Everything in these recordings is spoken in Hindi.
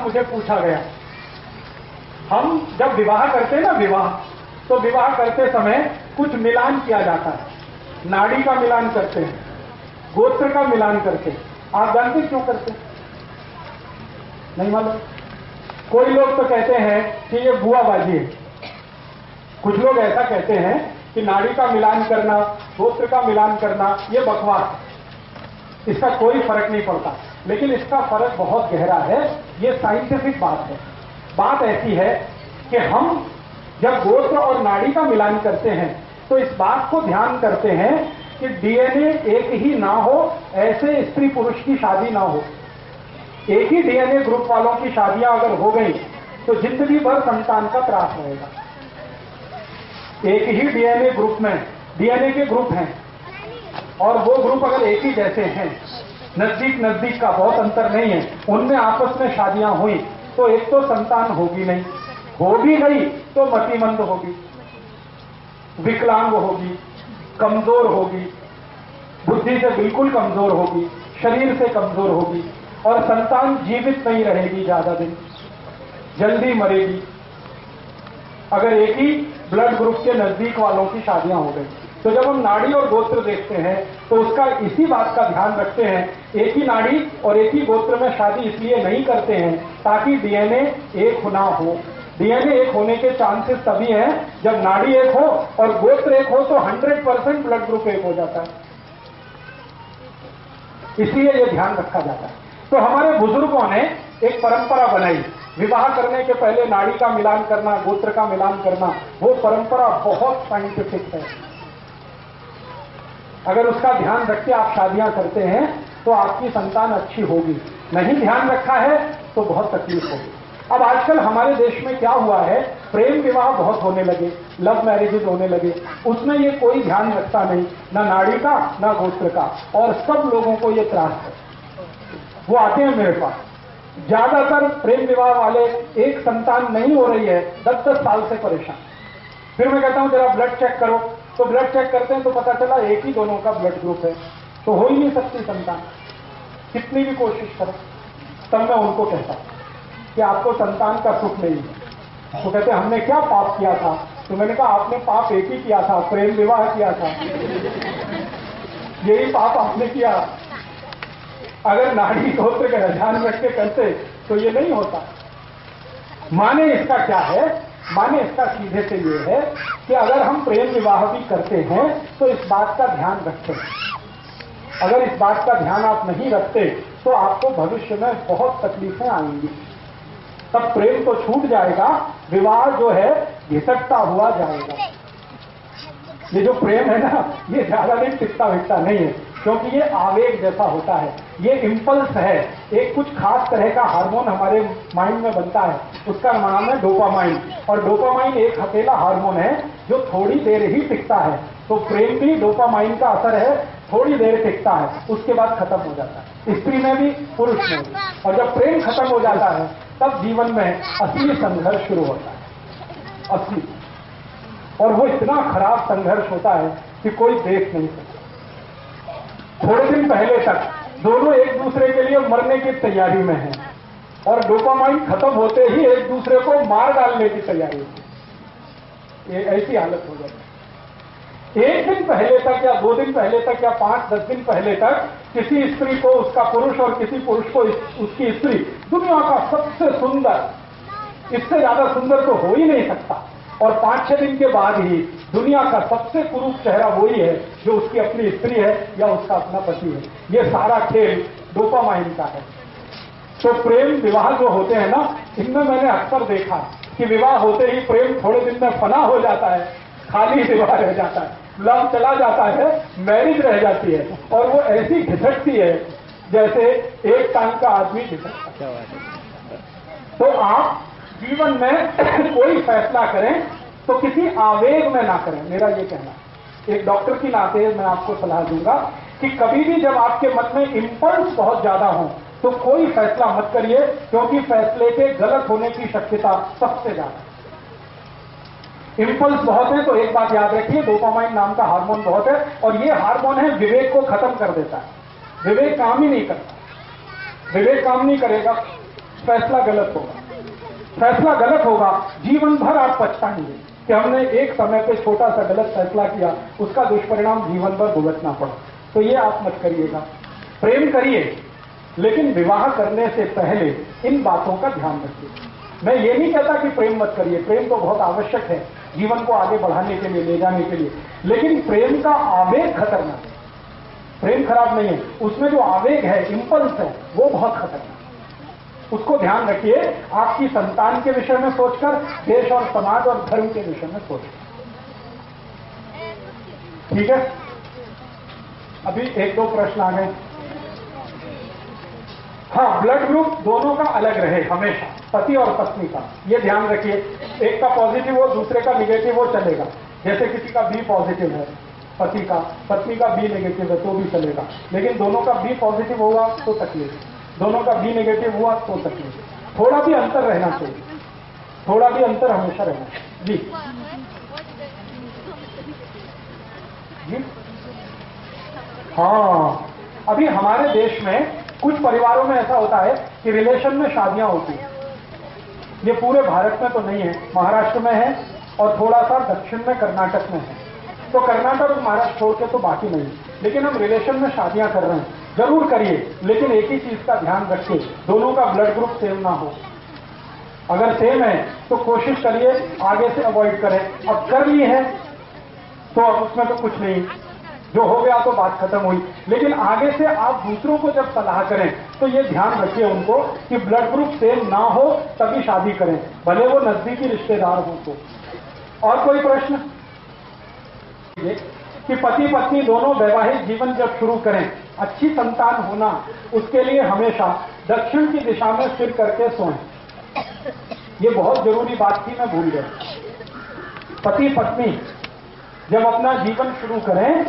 मुझे पूछा गया, हम जब विवाह करते हैं ना, विवाह, तो विवाह करते समय कुछ मिलान किया जाता है, नाड़ी का मिलान करते हैं, गोत्र का मिलान करते हैं। आप जानते क्यों करते हैं? नहीं मालूम? कोई लोग तो कहते हैं कि ये बुआबाजी है, कुछ लोग ऐसा कहते हैं कि नाड़ी का मिलान करना, गोत्र का मिलान करना ये बकवास है, इसका कोई फर्क नहीं पड़ता। लेकिन इसका फर्क बहुत गहरा है, ये साइंटिफिक बात है। बात ऐसी है कि हम जब गोत्र और नाड़ी का मिलान करते हैं तो इस बात को ध्यान करते हैं कि डीएनए एक ही ना हो, ऐसे स्त्री पुरुष की शादी ना हो। एक ही डीएनए ग्रुप वालों की शादियां अगर हो गई तो जिंदगी भर संतान का त्रास रहेगा। एक ही डीएनए ग्रुप में, डीएनए के ग्रुप हैं और वो ग्रुप अगर एक ही जैसे हैं, नजदीक नजदीक का बहुत अंतर नहीं है, उनमें आपस में शादियां हुई तो एक तो संतान होगी नहीं, हो भी गई तो मतिमंद होगी, विकलांग होगी, कमजोर होगी, बुद्धि से बिल्कुल कमजोर होगी, शरीर से कमजोर होगी और संतान जीवित नहीं रहेगी, ज्यादा दिन जल्दी मरेगी। अगर एक ही ब्लड ग्रुप के नजदीक वालों की शादियां हो गई तो जब हम नाड़ी और गोत्र देखते हैं तो उसका इसी बात का ध्यान रखते हैं, एक ही नाड़ी और एक ही गोत्र में शादी इसलिए नहीं करते हैं ताकि डीएनए एक ना हो। डीएनए एक होने के चांसेस तभी हैं जब नाड़ी एक हो और गोत्र एक हो तो 100% ब्लड ग्रुप एक हो जाता है, इसलिए यह ध्यान रखा जाता है। तो हमारे बुजुर्गों ने एक परंपरा बनाई, विवाह करने के पहले नाड़ी का मिलान करना, गोत्र का मिलान करना, वो परंपरा बहुत साइंटिफिक है। अगर उसका ध्यान रख के आप शादियां करते हैं तो आपकी संतान अच्छी होगी, नहीं ध्यान रखा है तो बहुत तकलीफ होगी। अब आजकल हमारे देश में क्या हुआ है, प्रेम विवाह बहुत होने लगे, लव मैरिजेज होने लगे, उसमें ये कोई ध्यान रखता नहीं, ना नाड़ी का ना गोत्र का, और सब लोगों को ये त्रास है। वो आते हैं मेरे पास, ज्यादातर प्रेम विवाह वाले एक संतान नहीं हो रही है, 10-10 साल से परेशान। फिर मैं कहता हूं जरा ब्लड चेक करो, तो ब्लड चेक करते हैं तो पता चला एक ही दोनों का ब्लड ग्रुप है, तो हो ही नहीं सकती संतान, कितनी भी कोशिश करो। तब मैं उनको कहता कि आपको संतान का सुख नहीं है। तो कहते हमने क्या पाप किया था? तो मैंने कहा आपने पाप एक ही किया था, प्रेम विवाह किया था, यही पाप आपने किया। अगर नाड़ी गोत्र का ध्यान रख के करते तो ये नहीं होता। माने इसका क्या है? माने इसका सीधे से ये है कि अगर हम प्रेम विवाह भी करते हैं तो इस बात का ध्यान रखें। अगर इस बात का ध्यान आप नहीं रखते तो आपको भविष्य में बहुत तकलीफें आएंगी। तब प्रेम तो छूट जाएगा, विवाह जो है घिसटता हुआ जाएगा। ये जो प्रेम है ना, ये ज्यादा दिन टिकता विकता नहीं है, क्योंकि ये आवेग जैसा होता है, ये इंपल्स है। एक कुछ खास तरह का हार्मोन हमारे माइंड में बनता है, उसका नाम है डोपामाइन, और डोपामाइन एक अकेला हार्मोन है जो थोड़ी देर ही टिकता है। तो प्रेम भी डोपामाइन का असर है, थोड़ी देर टिकता है, उसके बाद खत्म हो जाता है, स्त्री में भी पुरुष में भी। और जब प्रेम खत्म हो जाता है तब जीवन में असली संघर्ष शुरू होता है, असली। और वो इतना खराब संघर्ष होता है कि कोई देख नहीं सकता। थोड़े दिन पहले तक दोनों एक दूसरे के लिए मरने की तैयारी में हैं और डोपामाइन खत्म होते ही एक दूसरे को मार डालने की तैयारी होती है। ऐसी हालत हो जाती है। एक दिन पहले तक या 2 दिन पहले तक या 5-10 दिन पहले तक किसी स्त्री को उसका पुरुष और किसी पुरुष को उसकी स्त्री दुनिया का सबसे सुंदर, इससे ज्यादा सुंदर तो हो ही नहीं सकता, और 5-6 दिन के बाद ही दुनिया का सबसे कुरूप चेहरा वही है जो उसकी अपनी स्त्री है या उसका अपना पति है। ये सारा खेल डोपामाइन का है। तो प्रेम विवाह जो होते हैं ना, इनमें मैंने अक्सर देखा कि विवाह होते ही प्रेम थोड़े दिन में फना हो जाता है, खाली विवाह रह जाता है, लव चला जाता है, मैरिज रह जाती है, और वो ऐसी घिसटती है जैसे एक टांग का आदमी घिसटता है। तो आप जीवन में कोई फैसला करें तो किसी आवेग में ना करें, मेरा ये कहना। एक डॉक्टर की नाते मैं आपको सलाह दूंगा कि कभी भी जब आपके मन में इंपल्स बहुत ज्यादा हो तो कोई फैसला मत करिए, क्योंकि फैसले के गलत होने की शक्यता सबसे ज्यादा है। इंपल्स बहुत है तो एक बात याद रखिए, डोपामाइन नाम का हार्मोन बहुत है, और ये हार्मोन है विवेक को खत्म कर देता है। विवेक काम ही नहीं करता, विवेक काम नहीं करेगा फैसला गलत होगा। फैसला गलत होगा, जीवन भर आप पछताएंगे कि हमने एक समय पे छोटा सा गलत फैसला किया, उसका दुष्परिणाम जीवन भर भुगतना पड़ा। तो ये आप मत करिएगा। प्रेम करिए, लेकिन विवाह करने से पहले इन बातों का ध्यान रखिए। मैं ये नहीं कहता कि प्रेम मत करिए, प्रेम तो बहुत आवश्यक है जीवन को आगे बढ़ाने के लिए, ले जाने के लिए, लेकिन प्रेम का आवेग खतरनाक है। प्रेम खराब नहीं है, उसमें जो आवेग है, इंपल्स है, वो बहुत खतरनाक है। उसको ध्यान रखिए, आपकी संतान के विषय में सोचकर, देश और समाज और धर्म के विषय में सोचकर। ठीक है, अभी एक दो प्रश्न आ गए। हाँ, ब्लड ग्रुप दोनों का अलग रहे हमेशा, पति और पत्नी का, ये ध्यान रखिए। एक का पॉजिटिव हो, दूसरे का निगेटिव हो, चलेगा। जैसे किसी का बी पॉजिटिव है पति का, पत्नी का बी नेगेटिव है तो भी चलेगा, लेकिन दोनों का बी पॉजिटिव होगा तो तकलीफ, दोनों का बी नेगेटिव हुआ तो तकलीफ। थोड़ा भी अंतर रहना चाहिए, थोड़ा भी अंतर हमेशा रहना चाहिए। जी जी हाँ, अभी हमारे देश में कुछ परिवारों में ऐसा होता है कि रिलेशन में शादियां होती हैं। ये पूरे भारत में तो नहीं है, महाराष्ट्र में है और थोड़ा सा दक्षिण में कर्नाटक में है। तो कर्नाटक और महाराष्ट्र छोड़ के तो बाकी नहीं, लेकिन हम रिलेशन में शादियां कर रहे हैं। जरूर करिए, लेकिन एक ही चीज का ध्यान रखिए, दोनों का ब्लड ग्रुप सेम ना हो। अगर सेम है तो कोशिश करिए आगे से अवॉइड करें। अब कर ली है तो अब उसमें तो कुछ नहीं, जो हो गया तो बात खत्म हुई। लेकिन आगे से आप दूसरों को जब सलाह करें तो ये ध्यान रखिए उनको कि ब्लड ग्रुप सेम ना हो तभी शादी करें, भले वो नजदीकी रिश्तेदार हो तो। और कोई प्रश्न? कि पति पत्नी दोनों वैवाहिक जीवन जब शुरू करें, अच्छी संतान होना, उसके लिए हमेशा दक्षिण की दिशा में सिर करके सोएं। ये बहुत जरूरी बात थी, मैं भूल गया। पति पत्नी जब अपना जीवन शुरू करें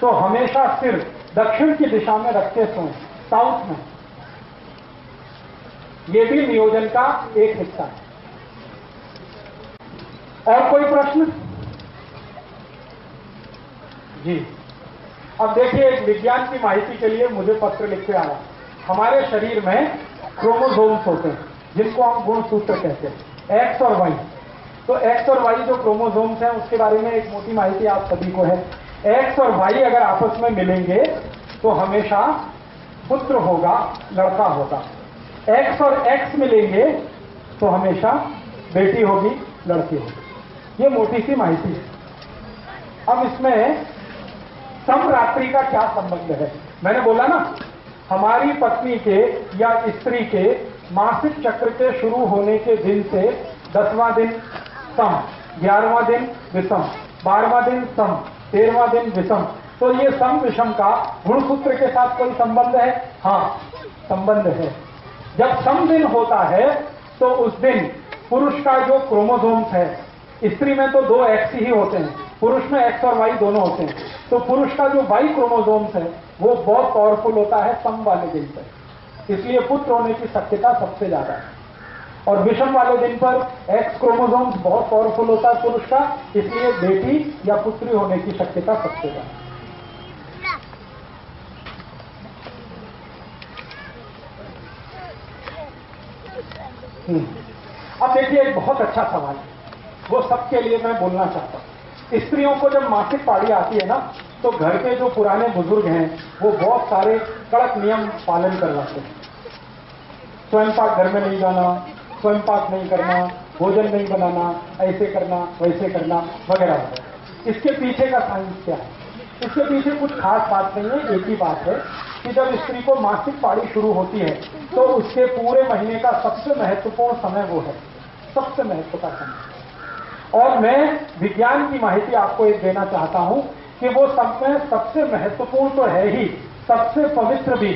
तो हमेशा सिर दक्षिण की दिशा में रख के सोएं, साउथ में। ये भी नियोजन का एक हिस्सा है। और कोई प्रश्न? जी, अब देखिए, एक विज्ञान की माहिती के लिए मुझे पत्र लिख के आया। हमारे शरीर में क्रोमोसोम्स होते हैं जिनको हम गुणसूत्र कहते हैं, एक्स और वाई। तो एक्स और वाई जो क्रोमोसोम्स हैं उसके बारे में एक मोटी माहिती आप सभी को है। एक्स और वाई अगर आपस में मिलेंगे तो हमेशा पुत्र होगा, लड़का होगा। एक्स और एक्स मिलेंगे तो हमेशा बेटी होगी, लड़की होगी। ये मोटी सी माहिती है। अब इसमें समरात्रि का क्या संबंध है? मैंने बोला ना, हमारी पत्नी के या स्त्री के मासिक चक्र के शुरू होने के दिन से 10वां दिन सम, 11वां दिन विषम, 12वां दिन सम, 13वां दिन विषम। तो ये सम विषम का गुणसूत्र के साथ कोई संबंध है? हाँ, संबंध है। जब सम दिन होता है तो उस दिन पुरुष का जो क्रोमोसोम्स है, स्त्री में तो 2 एक्स ही होते हैं, पुरुष में एक्स और वाई दोनों होते हैं। तो पुरुष का जो वाई क्रोमोसोम्स है वो बहुत पावरफुल होता है सम वाले दिन पर, इसलिए पुत्र होने की शक्यता सबसे ज्यादा है। और विषम वाले दिन पर एक्स क्रोमोसोम्स बहुत पावरफुल होता है पुरुष का, इसलिए बेटी या पुत्री होने की शक्यता सबसे ज्यादा। अब देखिए, एक बहुत अच्छा सवाल है, वो सबके लिए मैं बोलना चाहता हूं। स्त्रियों को जब मासिक पारी आती है ना, तो घर के जो पुराने बुजुर्ग हैं वो बहुत सारे कड़क नियम पालन करवाते हैं। स्वयं पाक घर में नहीं जाना, स्वयं पाक नहीं करना, भोजन नहीं बनाना, ऐसे करना, वैसे करना, वगैरह वगैरह। इसके पीछे का साइंस क्या है? इसके पीछे कुछ खास बात नहीं है, एक ही बात है कि जब स्त्री को मासिक पारी शुरू होती है तो उसके पूरे महीने का सबसे महत्वपूर्ण समय वो है, सबसे महत्व का समय। और मैं विज्ञान की माहिती आपको एक देना चाहता हूं कि वो समय सबसे महत्वपूर्ण तो है ही, सबसे पवित्र भी।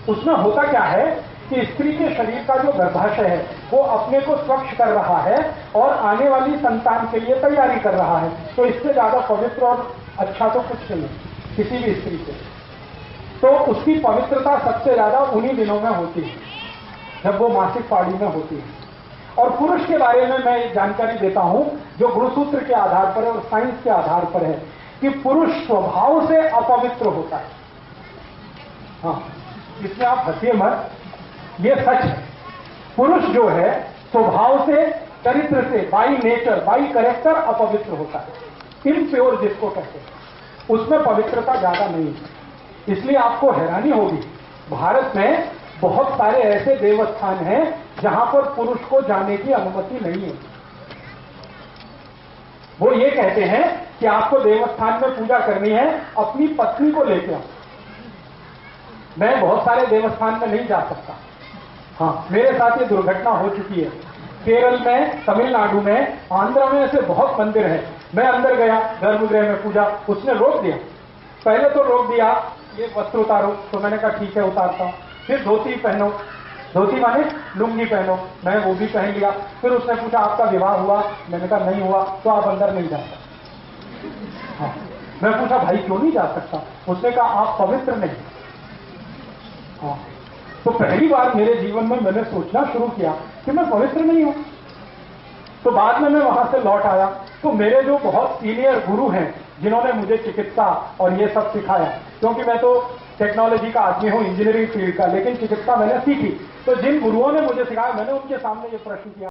उसमें होता क्या है कि स्त्री के शरीर का जो गर्भाशय है वो अपने को स्वच्छ कर रहा है और आने वाली संतान के लिए तैयारी कर रहा है। तो इससे ज्यादा पवित्र और अच्छा तो कुछ नहीं किसी भी स्त्री से। तो उसकी पवित्रता सबसे ज्यादा उन्हीं दिनों में होती है जब वो मासिक पारी में होती है। और पुरुष के बारे में मैं एक जानकारी देता हूं जो गुणसूत्र के आधार पर है और साइंस के आधार पर है कि पुरुष स्वभाव से अपवित्र होता है। हाँ, इसमें आप हंसिए मत, ये सच है। पुरुष जो है स्वभाव से, चरित्र से, बाई नेचर, बाई कैरेक्टर अपवित्र होता है, इम्प्योर जिसको कहते हैं, उसमें पवित्रता ज्यादा नहीं है। इसलिए आपको हैरानी होगी, भारत में बहुत सारे ऐसे देवस्थान हैं जहां पर पुरुष को जाने की अनुमति नहीं है। वो ये कहते हैं कि आपको देवस्थान में पूजा करनी है, अपनी पत्नी को लेके आओ। मैं बहुत सारे देवस्थान में नहीं जा सकता। हाँ, मेरे साथ ये दुर्घटना हो चुकी है। केरल में, तमिलनाडु में, आंध्र में ऐसे बहुत मंदिर हैं। मैं अंदर गया गर्भगृह में पूजा, उसने रोक दिया। पहले तो रोक दिया ये वस्त्र उतारो, तो मैंने कहा ठीक है उतारता हूं। फिर धोती पहनो, धोती माने लुंगी पहनो, मैं वो भी पहन लिया। फिर उसने पूछा आपका विवाह हुआ? मैंने कहा नहीं हुआ, तो आप अंदर नहीं जा सकते। हाँ, मैं पूछा भाई क्यों नहीं जा सकता? उसने कहा आप पवित्र नहीं। हाँ, तो पहली बार मेरे जीवन में मैंने सोचना शुरू किया कि मैं पवित्र नहीं हूं। तो बाद में मैं वहां से लौट आया, तो मेरे जो बहुत सीनियर गुरु हैं जिन्होंने मुझे चिकित्सा और ये सब सिखाया, क्योंकि मैं तो टेक्नोलॉजी का आदमी हूं, इंजीनियरिंग फील्ड का, लेकिन चिकित्सा मैंने सीखी। तो जिन गुरुओं ने मुझे सिखाया, मैंने उनके सामने ये प्रश्न किया।